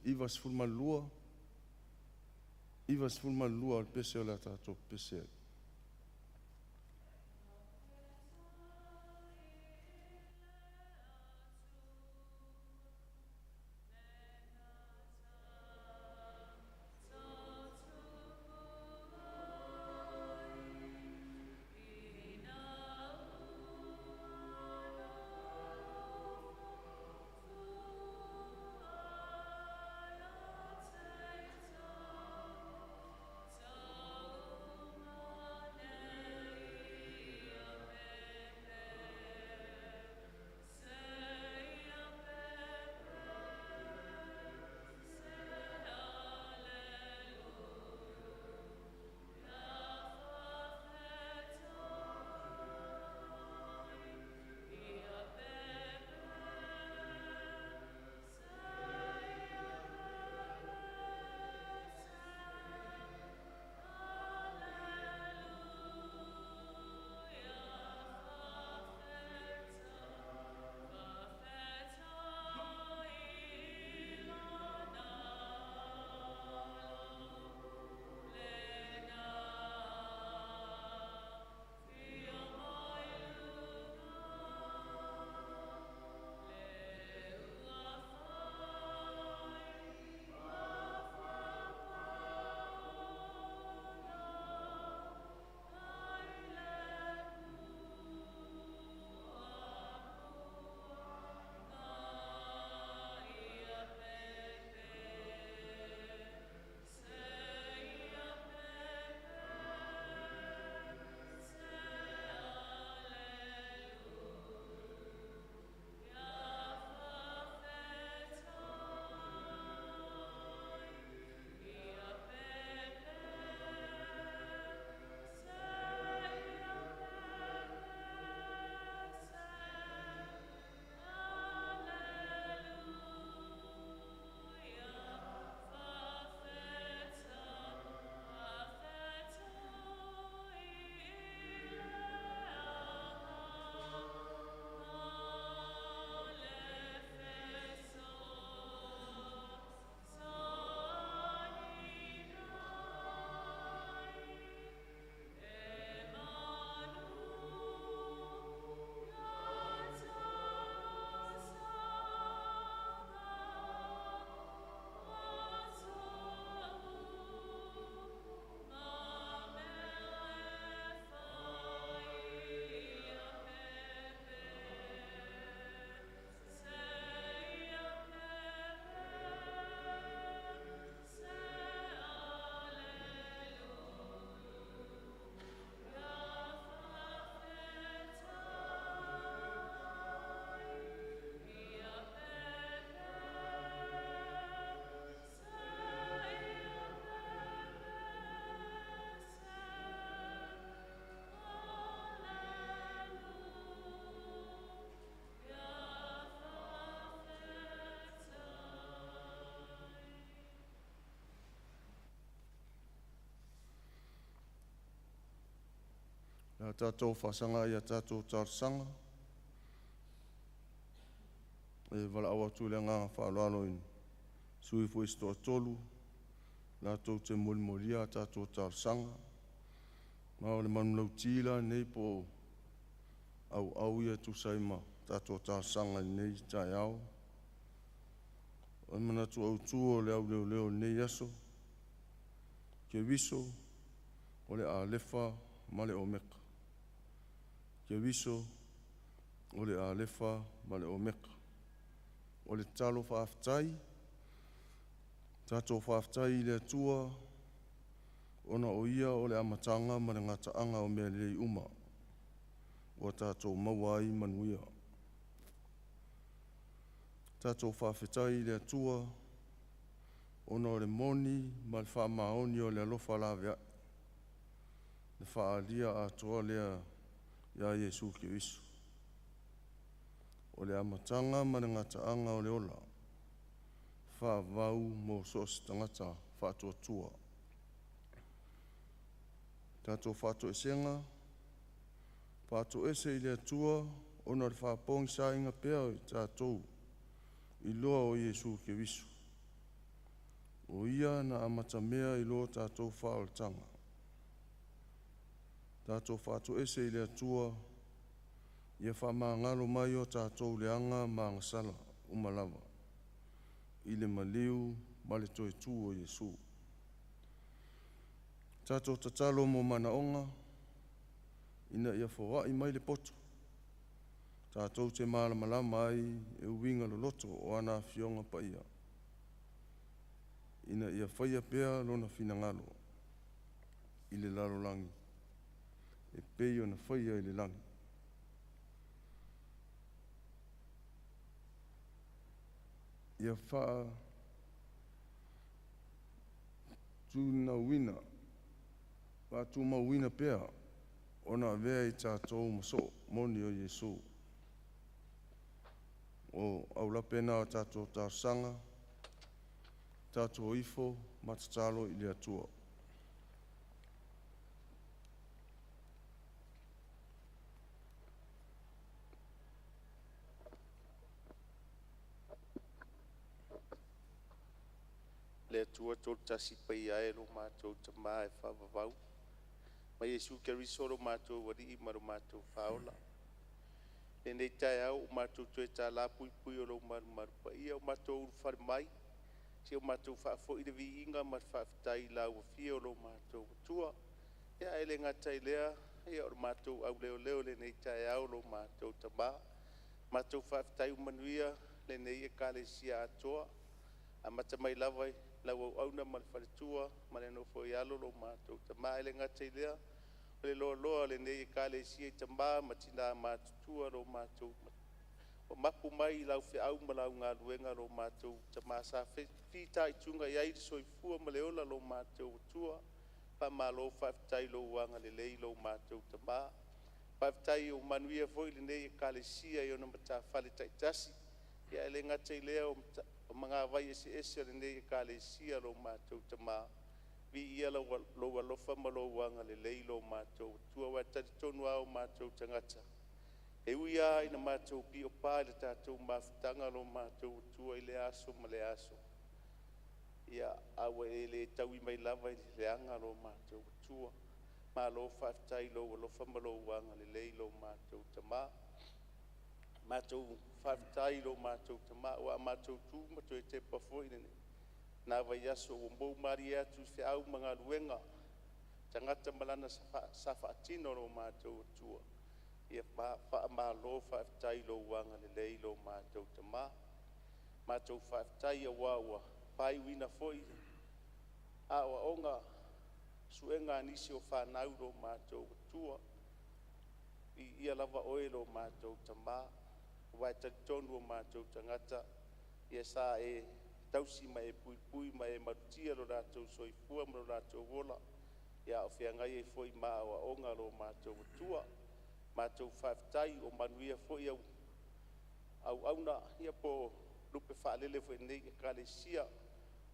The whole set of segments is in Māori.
iwa sfulmalua o le pese o le tātou pese. Nā tātou whasanga i a tātou tārsanga. E wala awa tūle ngā whaaloano in sui fui stoa tolu. Nā tau te molia a tātou tārsanga. Mā o le manunau tīla nei po au ia tu saima tātou tārsanga nei tai au. O mana tu au tūo le au leo nei aso. Ke viso o le a lefa ma le o meka. Ke viso o le a lefa ma le o meka. O le talo whaaftai, tātou whaaftai le atua, ona o ia o le amatanga ma le ngataanga o mea lei uma, o tātou mawai manuia. Tātou whaafetai le atua, ona o le moni ma le whaamaoni o le alofa lawea, le whaalia atoa lea ia Yesu ke visu. O le amatanga ma le ngataanga o le ola, whaavau mo sos tangata whaatoatua. Tātou whaato esenga, whaato ese i le atua, ona le whaapong sa inga pea o tātou, i loa o Yesu ke visu. O ia na amata mea I lo tātou whaoltanga. Tātou whātou ese I le atua, ia whamangalo mai o tātou leanga māngasala umalawa. I le maliu, ma le toi tū o Yesu. Tātou tatalo mo manaonga, ina ia whawai mai le poto. Tātou te malamalama ai e uwinga lo loto o ana fionga pa ia. Ina ia whaia pea lona finangalo I le lalo langi. E pei ona whaia I le langi. Ia wha tūna wina, wha tū mawina pea, ona vea I tātou maso, moni o Yesu. O aula pena o tātou tāsanga, tātou ifo, matatalo I le atua. Le atua tol tasi pai ae lo mātou tama e whawawau. Ma Yesu Keriso lo mātou wari I maro mātou whaola. E nei tae au o mātou tue tā la pui pui o lo maru pa ia o mātou uru mai. Si o mātou whaafo I le vi inga mar whaafitai la ua fia o lo mātou tua. Ia ele ngatai lea, ia o mātou au leo leo le nei tae au lo mātou tama. Mātou whaafitai umanuia le nei e kālesia atoa. A mata mai lawai. Lau au auna ma le wharetua, ma le nofo I alo lo mātou. Ta maa ele ngatai lea, le loa loa le nei e kāle sia I ta maa, ma tina mātutua lo mātou. O mapu mai lau whi au ma lau ngā luenga lo mātou. Ta maa sa whita I tunga I airi soifua ma le ola lo mātou tua. Pa maa lo whaftai lo wanga le lei lo mātou ta maa. Whaftai o manuia foi le nei e kāle sia I ona mata whale taitasi. Ia ele ngatai lea o mga vai ese le nei e kālesia lo mātou tama. Vi ia lo alofa ma lo wanga le lei lo mātou. Tua wa tari tonu au mātou tangata. E uia ina mātou pi o pā le tātou mawhitanga lo mātou tua I le aso ma le aso. Ia awa e le tau I mai lava I le anga lo mātou tua. Ma lo whaftai lo alofa ma lo wanga le lei lo mātou tama. Mātou whaftai lo mātou tama o a mātou tū mato e te pafoi nene. Nā vai aso o mbou mari atu whi au mga luenga. Tangata malana sa whaatino lo mātou tua. Ia wha mā lo whaftai lo wanga le lei lo mātou tama. Mātou whaftai a wawa. Pai wina foi. A o onga suenga nisi o whanau lo mātou tua. Ia lava oe lo mātou tama. Wai tonu o mātou tangata, ia sa e tausi mai e pui pui mai e marutia lo rātou soifua mo lo rātou wola, ia o whiangai e foi maa o onga lo mātou tua, mātou whaftai o manuia foi au auna, ia po lupe whaalele foi nei e kālesia,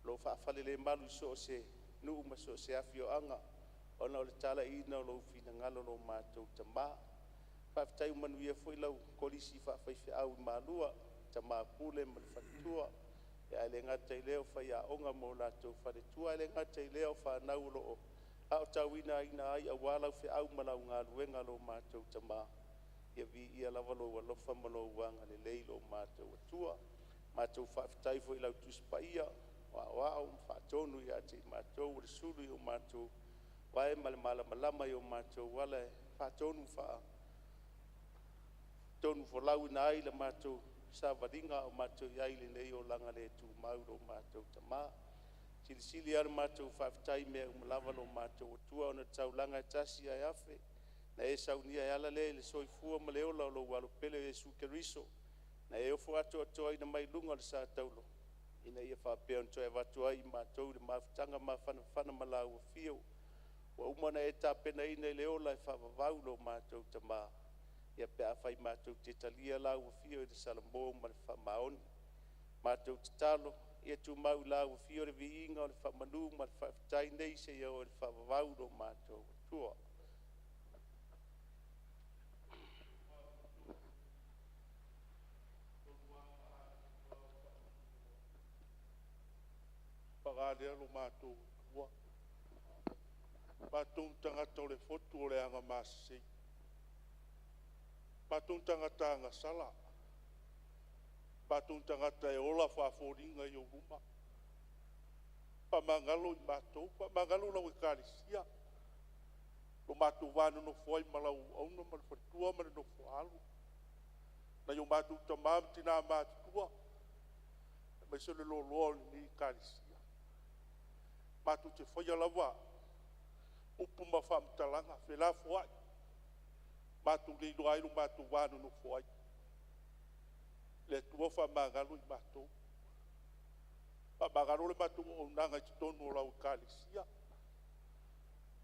lo whaafalele malu so se nuu ma so se afio anga, ona o le tala ina lo fina ngalo lo mātou tamaa, Whaftai manuia foi lau kolisi whawhaiwhi au I malua, ta māpule ma le wharetua. Ia ele ngatai leo whai a onga mo lātou wharetua, ele ngatai leo whanau loo. A o tauina ina ai a walau whi au malau ngā luenga lo mātou ta mā. Ia vi ia lava lo walofa ma lo wanga le lei lo mātou atua. Mātou whaftai foi lau tuspaia, wa o whaatonu ia te mātou, le suru I o mātou. Wae male malama I o mātou, wale whaatonu wha. Tonu folau ina ai le mātou sa varinga o mātou iai le nei o langa le tu mauro mātou tama. Silisili ar mātou whaftai mea umalawa lo mātou o tua ona tau langa tasi ai afe. Na e saunia e ala le soifua ma le ola o lo walopele Yesu Keriso. Na e ofo ato atoa ina mai lunga le sa taulo. Ina ia whapea on toa e watu ai mātou le mawhitanga mawhana malau o fio. Wa umana e tāpena ina le ola e whawawau lo mātou tama. Ia pe awhai mātou te talia lau o fio e te salambo ma le whamaoni. Mātou te talo, ia tu mau lau o fio le vi inga o le whamanu ma le whawhitai nei se ia o le whamawau lo mātou tua. whakārea lo mātou tua. Mātou tangata o le fotu o le anga māsei. Mātou tangata anga sala. Mātou tangata e ola whaaforinga i o ruma. Pamangalo i mātou, pamangalo lau e kārisia. Lo mātou wānu no fwai malau auna ma le whatua ma le no fwalu. Na yo mātou tamam tina mātua. Mai se le lo loa ni kārisia. Mātou te whaia lawa. Upu ma whamtalanga, whela fwai. Mātou le ilo ailu mātou wānu no fwai. Le tua whamangalo i mātou. Whamangalo le mātou o nanga i tonu o lau kārisia.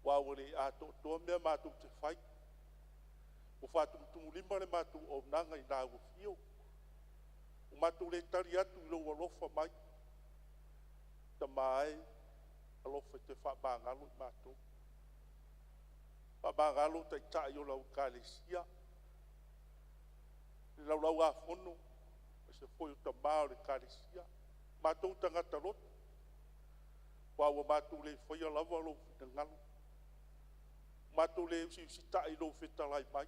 Wawale ato toa mea mātou te whai. O whātum tumulima le mātou o nanga i nāgu fio. O mātou le tari atu i lau alofa mai. Ta mai alofa te whamangalo i mātou. Whamangalo te tai o lau kālesia. Le lau a whono. Se foi o tamao le kālesia. Mātou tangata lotu. Wawa mātou le whaia lava lo fina ngalo. Mātou le si tai lo whetalai mai.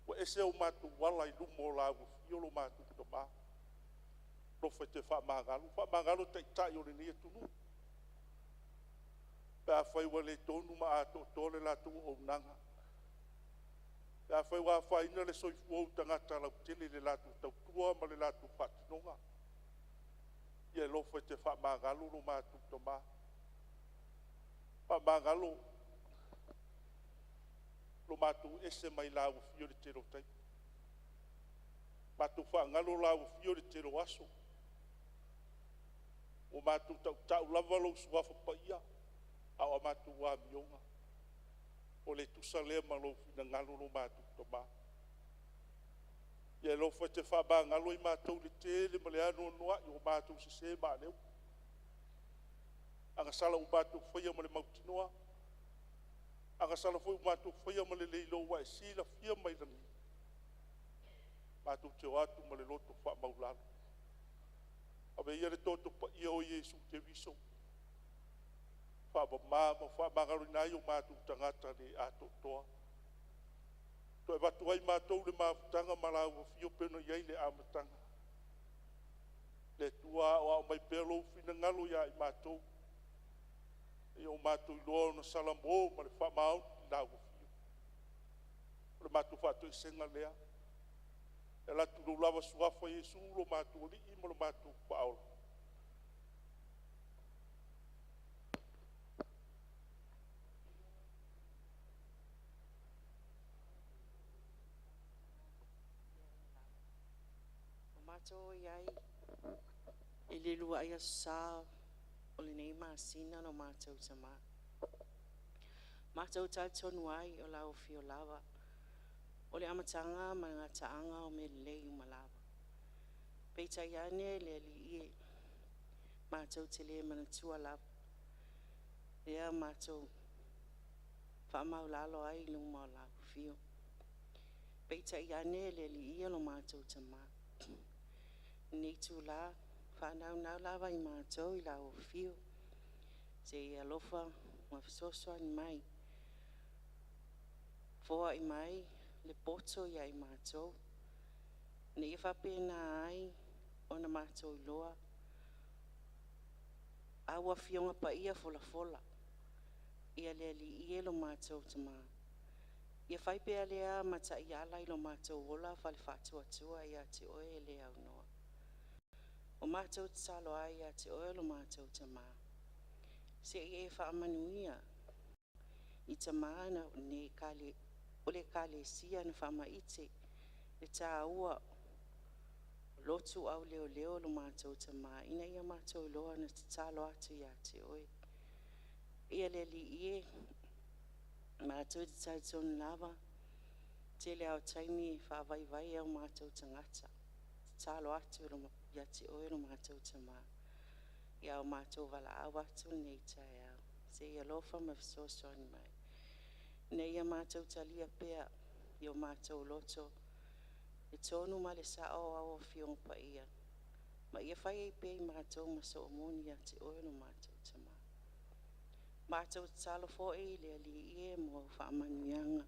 Wa ese o mātou wala i lumo la fio lo mātou tama. Lo whete whamangalo. Whamangalo te tai o le nia tunu. Pea whai wa le tonu ma ato tole la tu o nanga. Pea whai wa whaina le soifu o tangata lau tele le la tu tautua ma le la tu whatinonga. Ia lo whete whamangalo lo mātou tama. Whamangalo lo mātou ese mai lau fio le tero tai. Mātou whaangalo lau fio le tero aso. O mātou tau lava lo suafa pa ia. Awa mātou wā mionga. O le tusa lea ma lo fina ngalo lo mātou tama. Ia lo whaite whabā ngalo i mātou le tele ma le anu noa i o mātou se se mā leo. Anga sala o mātou whaia ma le mautinoa. Anga sala foi mātou whaia ma le leilo wa e sila fia mai rangi. Mātou te watu ma le loto wha maulalo. Awe ia le toto pa ia o Yesu te viso. Wha ma wha mangaro nai o mātou tangata le ato toa. To e watu ai mātou le mafutanga malau o fio peno iai le amatanga. Le tua o au mai pelo fina ngalo ia i mātou. E o mātou i loa na salamo ma le whamau i nāgo fio. O le mātou whātou i senga lea. E la tu lava suafa Yesu lo mātou li i ma lo mātou paola. O mātou iai e le lua ia sā o le nei māsina no mātou tama. Mātou tai tonu ai o lau fio lava. O le amatanga ma ngā taanga o me lei umalawa. Peita iane le li ie. Mātou te le manatua lava. Lea mātou whaamau lalo ai luma o lau fio. Peita iane le li ie lo mātou tama. Nei tu la. Whanau nau lawa i mātou i lau fio. Se i alofa ma fisosua ni mai. Foa i mai le poto ia i mātou. Ne i whapena ai o na mātou i loa. Awa fionga pa ia fola fola. Ia lea li ie lo mātou tama. Ia whaipea lea mata i ala i lo mātou wola whale whatua tua ia te oe lea au noa. O mātou te salo ai a te oelo mātou te mā. Se i e whaamanuia. I te māna o le kāle sia na whaama ite. Le tā ua lotu au leo leo lo mātou te mā. Ina ia mātou loa na te talo atu i a te oe. Ia le li ie. Mātou te taitonu lava. Te le au taimi whaavai au mātou te ngata. Te talo atu lo mātou. Ia te oe no mātou te mā. Ia o mātou wala au atu nei tai au. Se ia lofa ma fisoso ni mai. Nei ia mātou talia pea. Ia o mātou loto. E tonu ma le sao au o fiong pa ia. Ma ia whai ei pia i mātou ma so o moni ia te oe no mātou tama. Mātou te talo fo e le ali ie mo whaamanuianga.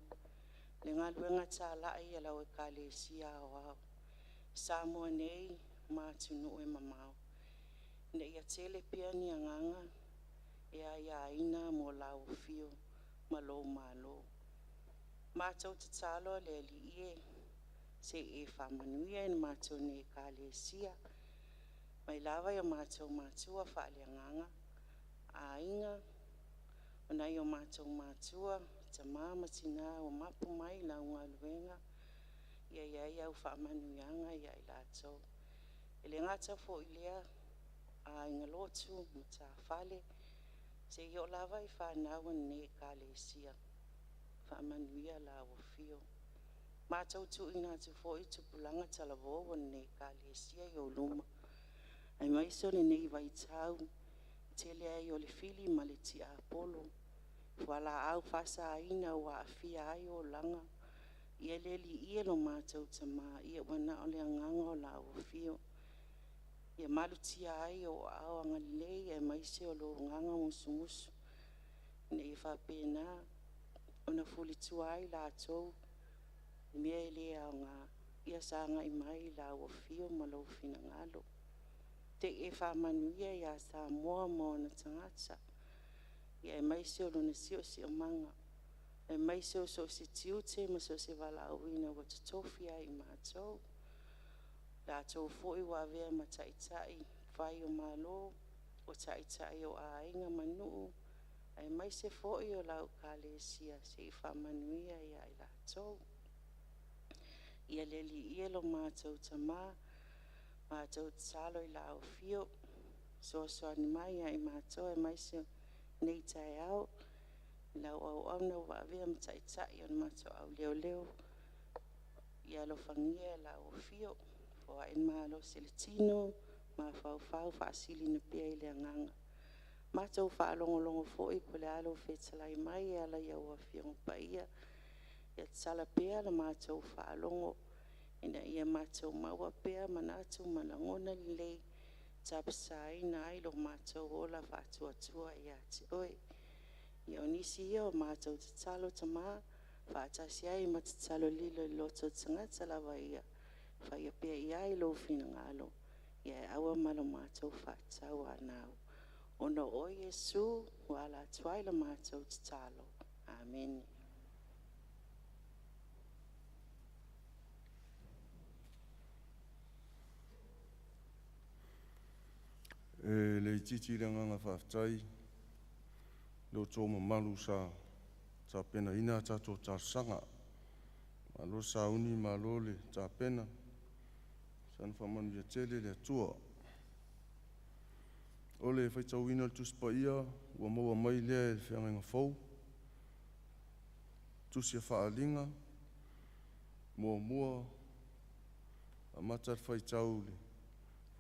Le ngā luenga tā lai e lau e ka le sia o au. Sa mua nei mātou no e mamau. Ne ia tele pia ni anganga e ia ina mo lau fio ma lo malo. Mātou te talo le ali ie se e whaamanuia e mātou ne ka le sia. Mai lava ia mātou mātua whaale anganga. A inga o nei o mātou mātua ta māmatina o mapu mai la unga luenga. Ia au whaamanuianga ia i lātou. E le ngata fo i lea a inga lotu ma tā whale. Se i o lava i whanau ne ka le sia. Whaamanuia la o fio. Mātou tu ina tu fo i tupulanga talavo o ne ka le sia i o luma. Ai maiso le nei vai tau, tele ai o le fili ma le tia apolo. Wala au fasa aina wa afia ai o langa. Ia le li ia lo mātou tama, ia wana o le anganga o la o fio. Ia malu tia ai o au angalei e maise o lo nganga musu. Ne i whapena, ona fulitua ai la atou, mea ele au ngā, ia sanga i mai la o fio ma lo fina ngalo. Te e whamanuia ia sa moa mo na tangata. Ia e maise o luna sio si o manga. E maise o so si tiute ma so se wala awina wa tutofia i mātou. La tau fōi wa vea ma taitai whai o malo o taitai o ainga manu. E maise fōi o lau kālesia se i whamanuia ia i la tau. Ia leli ielo mātou tamā. Mātou tsalo i la o fio, so ni mai ai mātou e maise nei tai au, lau au na wa avea mtaitai on mātou au leo, ia lo fangia la o fio, fo en malo seletino, ma fau faasili na pia i le anganga. Mātou whaalongo fo i pole alo whetalai mai ala ia ua fiongo paia, ia tsala pia la mātou whaalongo, ina ia mātou maua pea manatu manangona lei tapasai na ai lo mātou ola whātua ia te oe. Ia onisi ia o mātou te talo tamā, whātasi ai ma te talo lilo i loto tangata lava ia, whaia pea ia i lo fina ngalo, ia awa malo mātou whātau anau. Ono o Yesu, wala tuaila mātou te talo. Amen. E le titi renga ngā whaftai, lo tō malu sa pena ina tato tā sanga, ma lo sa uni ma lo le tā pena, san whamanu ia tele le atua. O le whaitau ina le tuspa ia, ua maua mai lea e whianga fau, tusia whaalinga, mua, a matar whaitau le,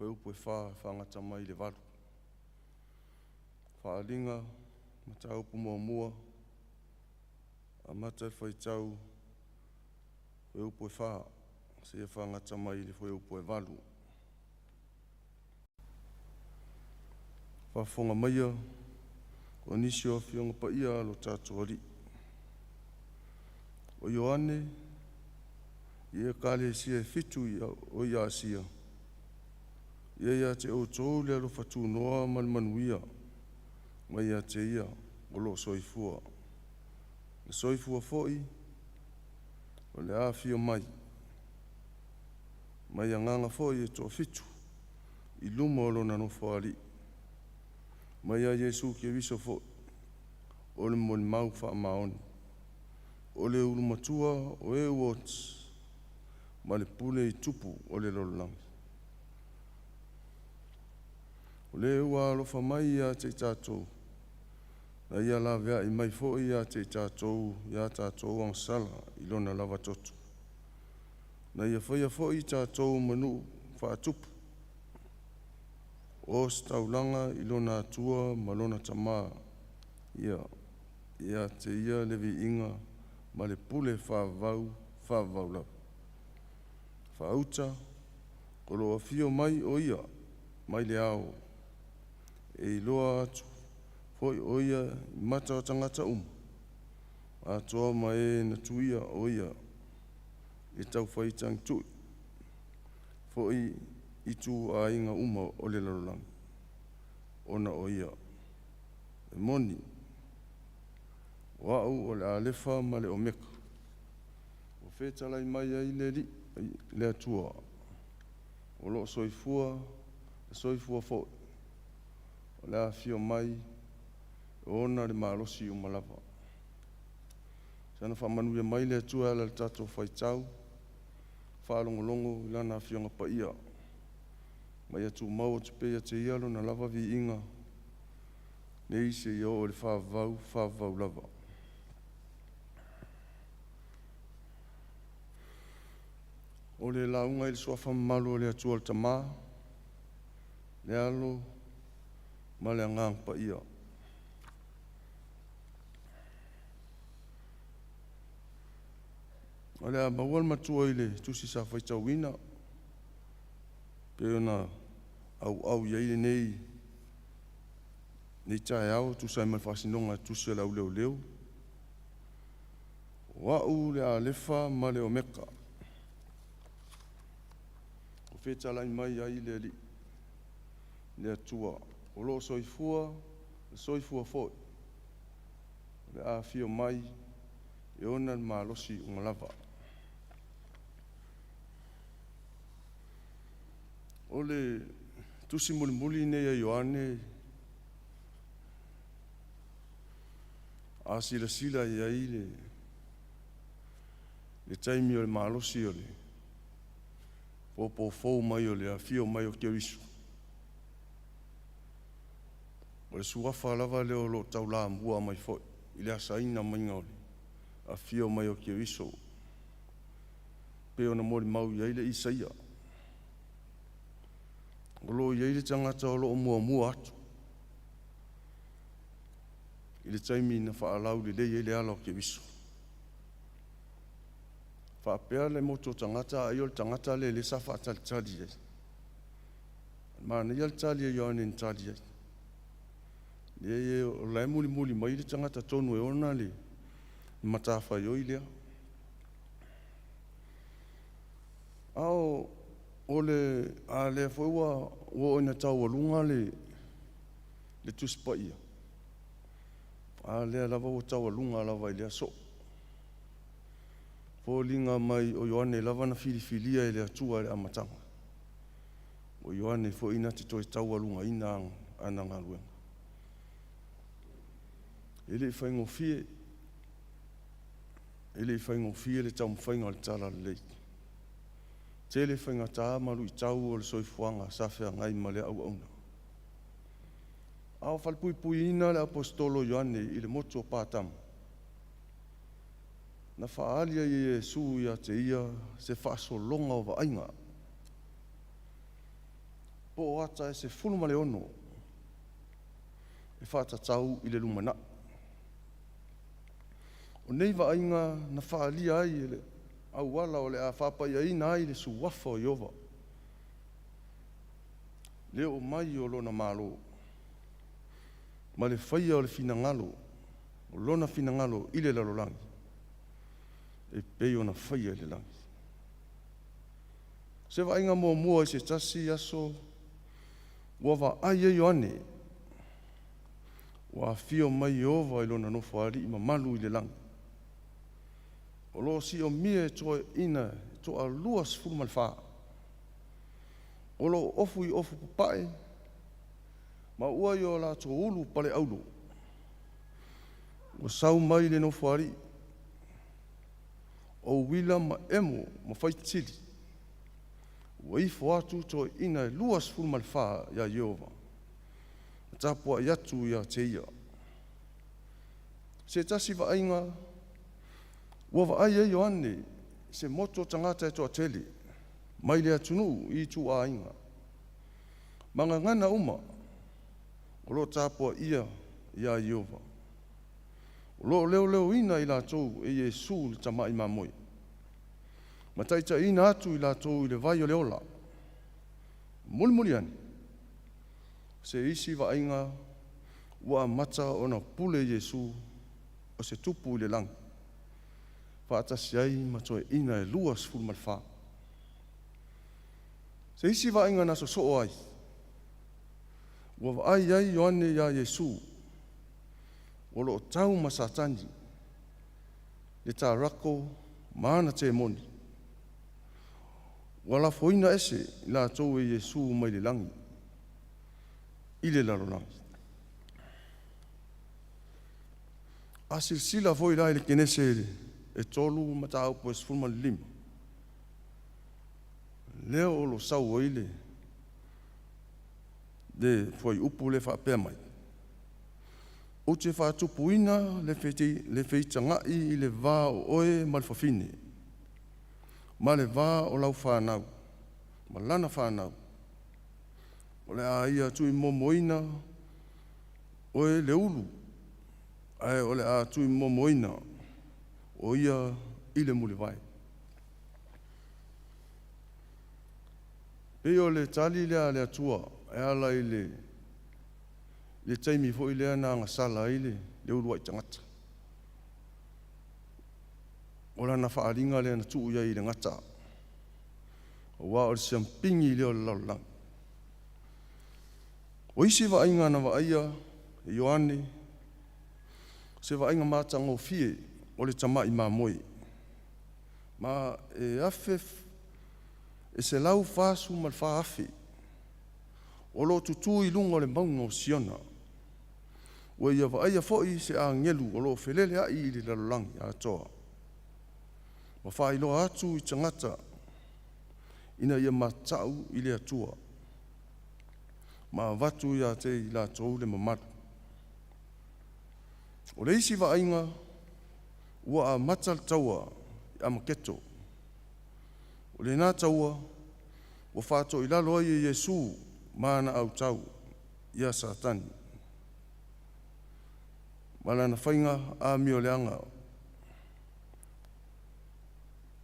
upo e whangata mai le waru. Whaalinga, mata upo mua, a mata whaitau, upo e se e whangata mai le upo e waru. Whafonga maia, o nisi o whionga pa ia lo tātou ari. O Ioane, ia kāle sia fitu o ia sia. Ia te o tōu lea lo whatu noa manuia, mai ia te ia o lo soifua. Le soifua foi, o le awhia mai. Mai anganga foi e tō fitu, i luma o lo nano whaari. Mai a Yesu ki viso foi, o le mo le mau wha maoni. O le urumatua o e uots, ma le pule i tupu o le lololangi. O le ua alofa mai ia te tātou, na ia la vea i mai fo ia te tātou, ia tātou ang sala i lona lava totu. Na ia whaia fo i tātou manu whaatupu, o staulanga i lona atua ma lona tamā, ia te ia levi inga, ma le pule whavau lau. Whauta, kolo a fio mai o ia, mai le ao e iloa atu foi o ia i mata o tangata atoa ma e na tuia o ia e tau whaitang tui foi i tu a inga o le larolangi ona o ia e moni wau o le alefa ma le omeka o whetalai mai ai le atua o lo soifua foi o le afio mai o ona le malosi o malava sana whamanuia mai le atua ala le tatou whaitau whaalongolongo i lana afionga pa ia mai atu mau o tupea te ialo na lava vi inga ne ise i o le whaavau lava. O le launga i le soafa malu o le atua le tamā, le alo ma le angang pa ia. O le a maual matua i le tusi sa whaitauina, pe ona au iai nei tae au, tu sai mai whasinonga tusi lau leo. Wau le alefa ma le omeka. O whetalai mai ai le atua. O lo soifua foi. Le a fio mai, e ona le malosi ungalava. O le tusi mulimuli nei a Ioane, a sila i ai le taimi o le malosi o le popofou mai o le afio mai o Keriso. O le suafa lava leo lo taula ambua mai foi, i le asaina mainga o le afio mai o Keriso. Pe ona mori mau i ai le Isaia. O lo i ai le tangata o lo mua atu. I le taimi na whaalau le lei le ala o Keriso. Whaapea le moto tangata ai o le tangata le sa whaatalitali ai. Mana ia le tali ai o ane tali ai. Le o lai muli mai le tangata tonu e ona le matawhai o i lea. Ao o le a le fwua o ina tau alunga le tuspa ia. A le lava o tau alunga lava i lea so. Po linga mai o Ioane lava na filifilia i le atua le amatanga. O Ioane fo ina te toi tau alunga ina ananga luenga. Ele i whaingofie le tau mwhainga le tala le leiki. Tele whainga tā malu i tau o le soifuanga sawhea ngai ma le au auna. Ao whalpui ina le apostolo Ioane i le moto o pātamu. Na whaalia i Jesu ia te ia se whaasolonga o waainga. Po o ata e se fuluma le ono e whaatatau i le lumana. O nei waainga na whaalia ai le au wala o le a whapai aina ai le suwafa o Iova. Leo mai o lona malo. Ma le whaia o le finangalo, o lona finangalo i le lalolangi. E pei o na whaia le langi. Se wainga mua i se tasi aso, wa ai e Ioane, wa fio mai Iova i lona nofo ari ima malu i le langi. O lo si o mie toe ina to a luas fulmal fa. O lo ofu papai. Ma ua yo la to ulu pale aulu. O sau mai le no fuari. O wila ma emo ma faitili. O ifo atu to ina luas fulmal fa ya Yehova. Tapua yatu ya teia. Se tasi va ainga Wa ai e Ioane, se moto tangata e toa tele, mai lea tunu i tu a inga. Manga ngana uma, o lo tāpua ia Iova. O lo leo ina i la tau e Jesu le tamai mamoi. Ma taita ina atu i la tau i le vai o le ola. Muli ani. Se isi vainga ua mata ona pule Yesu o se tupu i le langi. Whaatasi ai matoe ina e lua sifuru malwha. Se isi vainga na so ai. Ua vaai ai Ioane ia Yesu. O lo tau masatani. Le tā rako maana te moni. Ua la foina ese la tau e Yesu mai le langi. I le lalo langi. A silsila foi lai le kenese e tolu mata au po sifuru lima. Leo o lo sau oile. De foi upu le whapea mai. O te whatupuina le wheitangai i le vā o oe ma le whawhine. Ma le vā o lau whanau. Ma lana whanau. O le a ia tui momoina oe le ulu. Ai o le a tui momoina o ia i le muli vai. Pei o le tali lea le atua, e ala i le taimi fo i lea na ngasala i le urua i tangata. O la na whaaringa lea na tuu ia i le ngata. O wā o le siampingi leo le laulang. O isi vainga na vaia e Ioane, se vainga mātango fie o le tamai mā moe. Ma e afef e se lau whāsu mal whaafi. O lo tutu i lunga le maunga o Siona. Ua ia vaia foi se a ngelu o lo whelele ai i le lalolangi a toa. Wa whailo atu i tangata ina ia matau i le atua. Ma watu ia te i la tau le mamadu. O le isi vainga ua a matal taua i amaketo. O le nā taua ua whāto i lalo ai e Yesu mana au tau ia satani. Malana whainga a mio leanga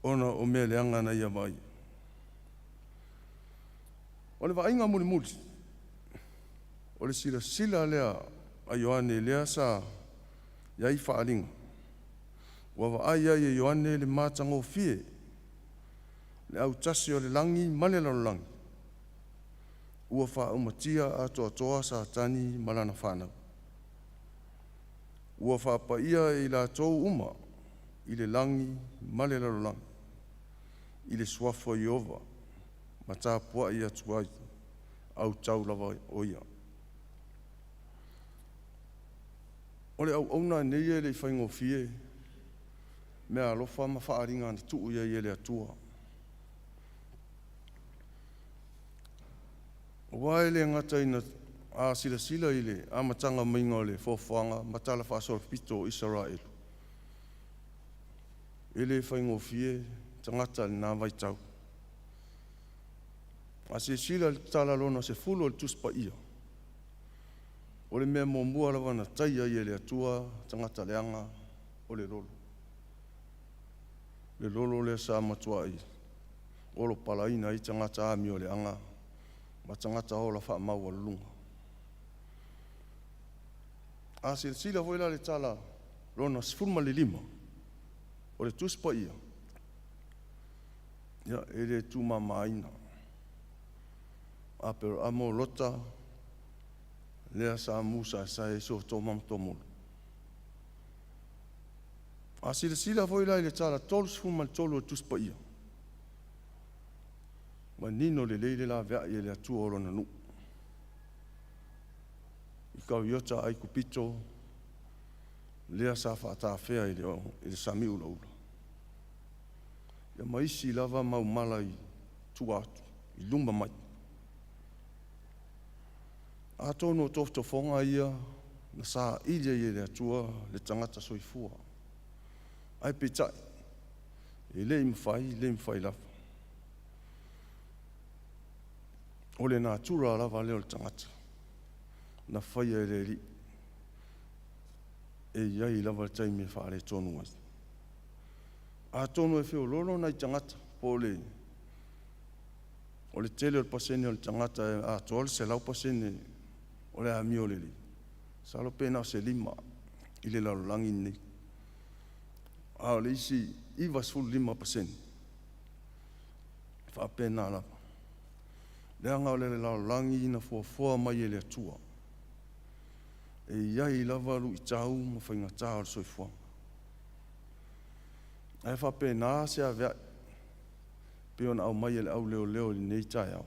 ona o mea leanga na ia mai. O le vainga muli muli. O le sila lea a Ioane lea sa iai whaalinga. Ua vaai ai e Ioane le mātango fie. Le au tasi o le langi male lalo langi. Ua wha umatia a toa sa tani malana whanau. Ua wha paia i la tau uma i le langi male lalo langi. I le suafo i ova. Ma tā pua i atuai au tau lava o ia. O le au auna nei e le whaingo fie. Mea alofa ma whaaringa na tuu ia i le atua. O wae le ngata ina a sila i le amatanga mainga o le fofuanga matala whaasora pito o Israel. E le whaingo fie tangata le nā vaitau. A se sila le tala lona se fulo le tuspa ia. O le mea mombua lawa na taia i le atua tangata leanga o le lolo. Le lolo le sa matua i. O lo palaina i tangata ami o le anga. Ma tangata o la wha maua lunga. A se sila voila le tala lona sifurma le lima. O le tuspa ia. Ia e le tuma maina. A pero amo lota lea sa musa sa e so tomam tomul. A sila voila le tala tolu sifurma le tolu o tuspa ia. Ma nino le leile la vea i le atua o lona nu. I kau iota ai kupito, lea sa whaata whea i le sami ula ula. Ia maisi lava mau mala i tuatu, i lumba mai. A tono toftofonga ia, na sa ilia i le atua le tangata soifua. Ai pitai, e le imwhai lava. O le nā tura lava leo le tangata. Na whaia e le ri. E iai lava le taimi e whaare tonu ai. A tonu e whio lolo nei tangata. Po le. O le tele o le pasene o le tangata. A toa le se lau pasene. o le ami o le li. Salo pena se lima, i le lalolangi nei. A le isi, iwa sfulu 5%. Fa pena la. Le anga o le lalolangi ina fua mai e le atua. E iai lava lu i tau ma whainga tau le soifua. E fa pena se a vea. Peona au mai e le au leo li nei tai au.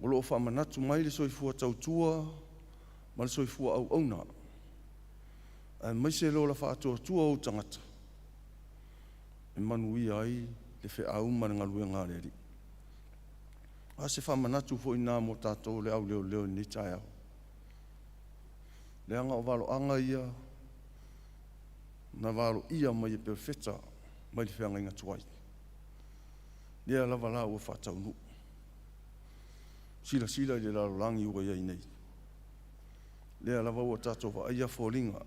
O loo wha manatu mai le soifua tautua, ma le soifua au auna. E mai se loo la wha atua tua o tangata. E manui ai le whi au mani ngalue ngā leri. A se wha manatu fo ina mo tātou le au leo ni tai au. Le anga o walo anga ia, na walo ia mai e perfeta, mai le whianga inga tuai. Lea lava la ua wha nu. Sila i le lalolangi ua iai nei. Lea lava ua tātou wa aia fōlinga.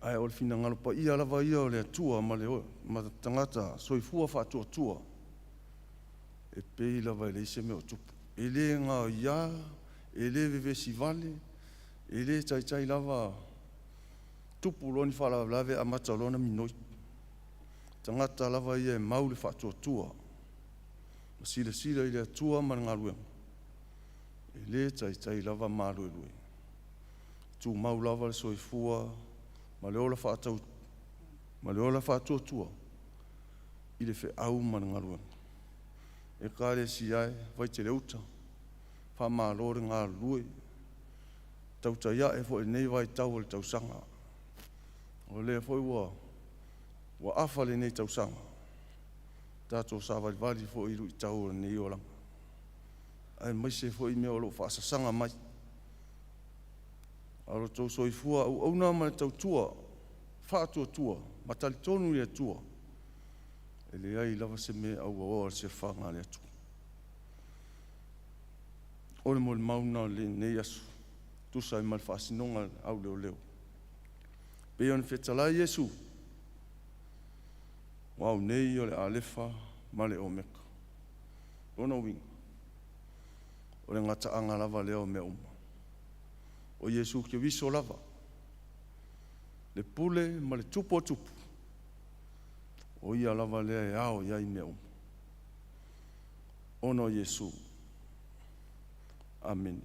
Ai o le fina ngalopa ia lava ia o le atua ma tangata soifua wha tua. E pei lava le ise me o tupu. E le ngā ia, e le vevesi vale, e le tai lava tupu loni wha lave a matalona minoi. Tangata lava ia e mau le wha tua. Sila i le atua ma ngā ruenga. E le tai lava mālue lue. Tu mau lava le soifua, ma le ola wha tua. I le whi au ma ngā ruenga. E kāre si ai, vai te leuta, wha mālore ngā lue. Tauta ia e fo e nei vai tau le tausanga. O le foi wa afa le nei tausanga. Tātou sa vali fo i rui tau o nei o langa. Ai mai se fo i mea o lo whaasasanga mai. Aro tau soifua au auna ma le tau tua, whaatua tua, matali tonu i a tua. E le ai lava se me au awa se whanga le atu. O le mo le mauna le nei asu, tusa i mal whaasinonga au leo. Peo ni whetalai Jesu. Wau nei o le alefa ma le omeka. Ona winga. O le ngata anga lava leo me uma. O Jesu ki viso lava. Le pule ma le tupu. O ia lava lea e ao iai me uma. Ono Jesu. Amen.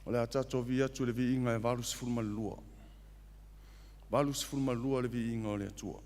O le atato vi atu le vi inga e valu sifuruma le lua. Valu sifuruma le lua le vi inga o le atua.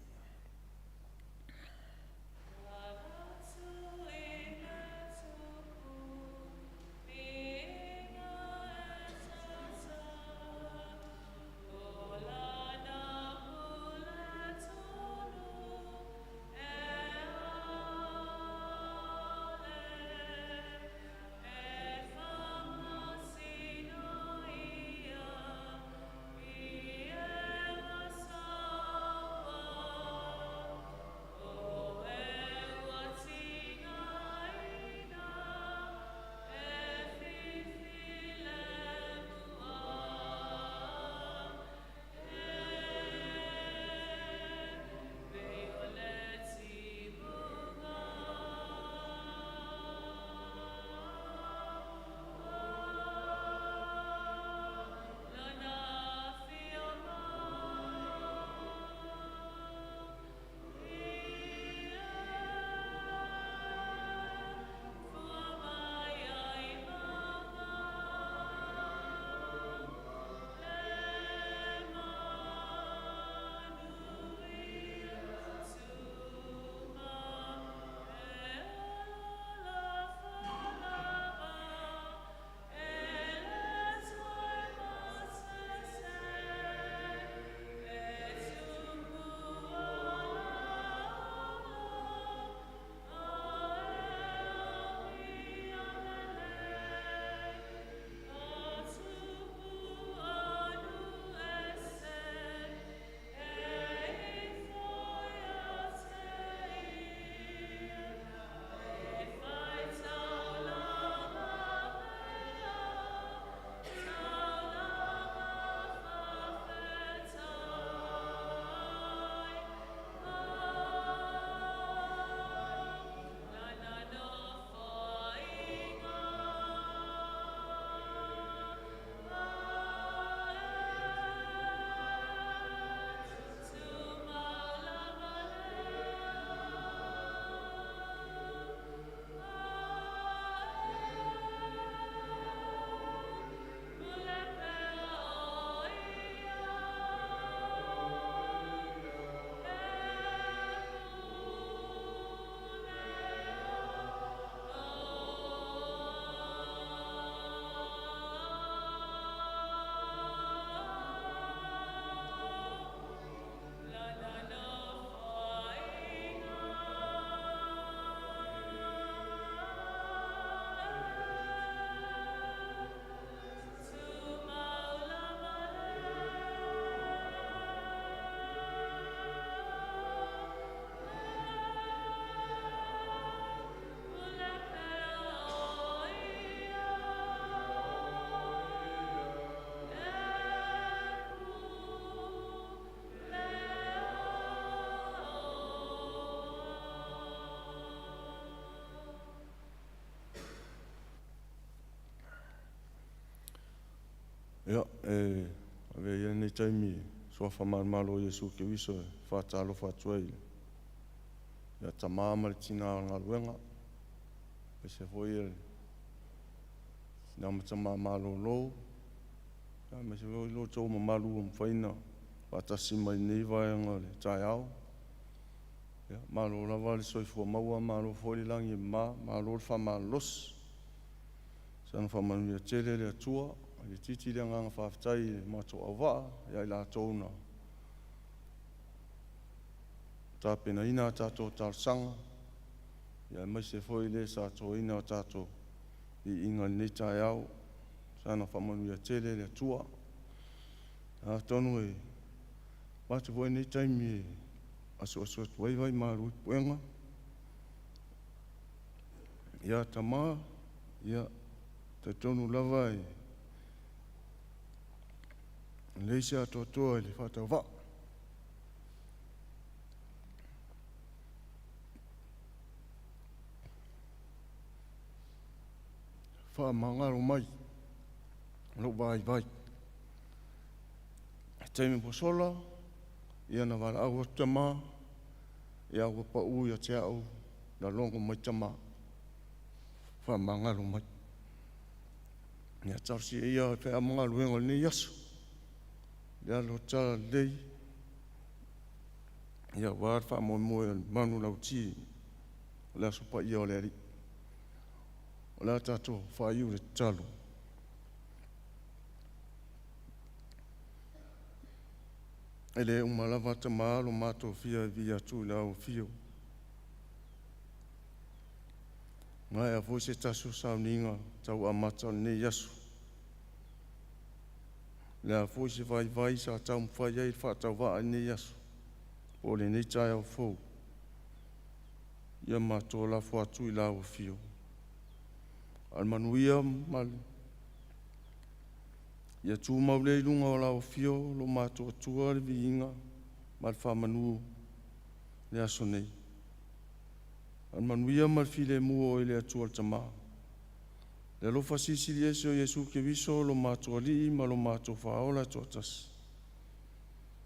Ia, ave ia nei taimi soa whamalmalo Iesu ke wiso e whātalo whātua i. Ia tamā ma le tina ngā luenga. E se foi e nā ma tamā malo lo. Ia me se foi lo tau ma malu o mwhaina. Whātasi mai nei vai anga le tai au. Ia malo lava le soifua maua, malo foi langi ma, malo le whamalos. Sana whamanu ia tele le atua. I titi le nganga whawhitai mato awa, ia i la tōna. Tāpena ina tātou tārsanga, ia mai se foi le sa tō ina tātou i inga nei tai au, sana whamanu ia tele le atua. A tonu e, watu voi nei taimi e, aso tuai vai maru i puenga. Ia tamā, ia te tonu lava e, leise a totoa le whatau wha. Wha mangaro mai, lo vai vai. Teimi posola, ia na wala au tama, ia au pa u ia te au, na longo mai tama. Wha mangaro mai. Ia tarsi ia pe a mangaro wengo ni yasu. Ia lo tala lei, ia wār wha moe manu lau ti, o lea sopa ia o lea ri. O lea tātou wha iu le talo. E le umalawa ta maalo mātou fia via tu lau fio. Ngai a fo se tasu sau ninga tau amata ne yasu. Lea fo se vai sa tau mwhai ei whātau waa ne yasu. O le nei tai au fōu. Ia mātou la fo atu i lau fio. Al manuia male. Ia tū maulei lunga o lau fio lo mātou atua le vi inga. Mal whamanu le aso nei. Al manuia mal file mua o le atua le tamaa. Le lofa sisi li ese o Iesu ke wiso lo mātua li ma lo mātua whaola tōtas.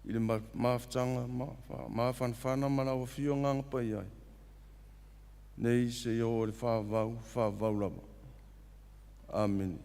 I le maafutanga, maafana ma lau fio nganga pai ai. Nei se o le whaavau lava. Amen.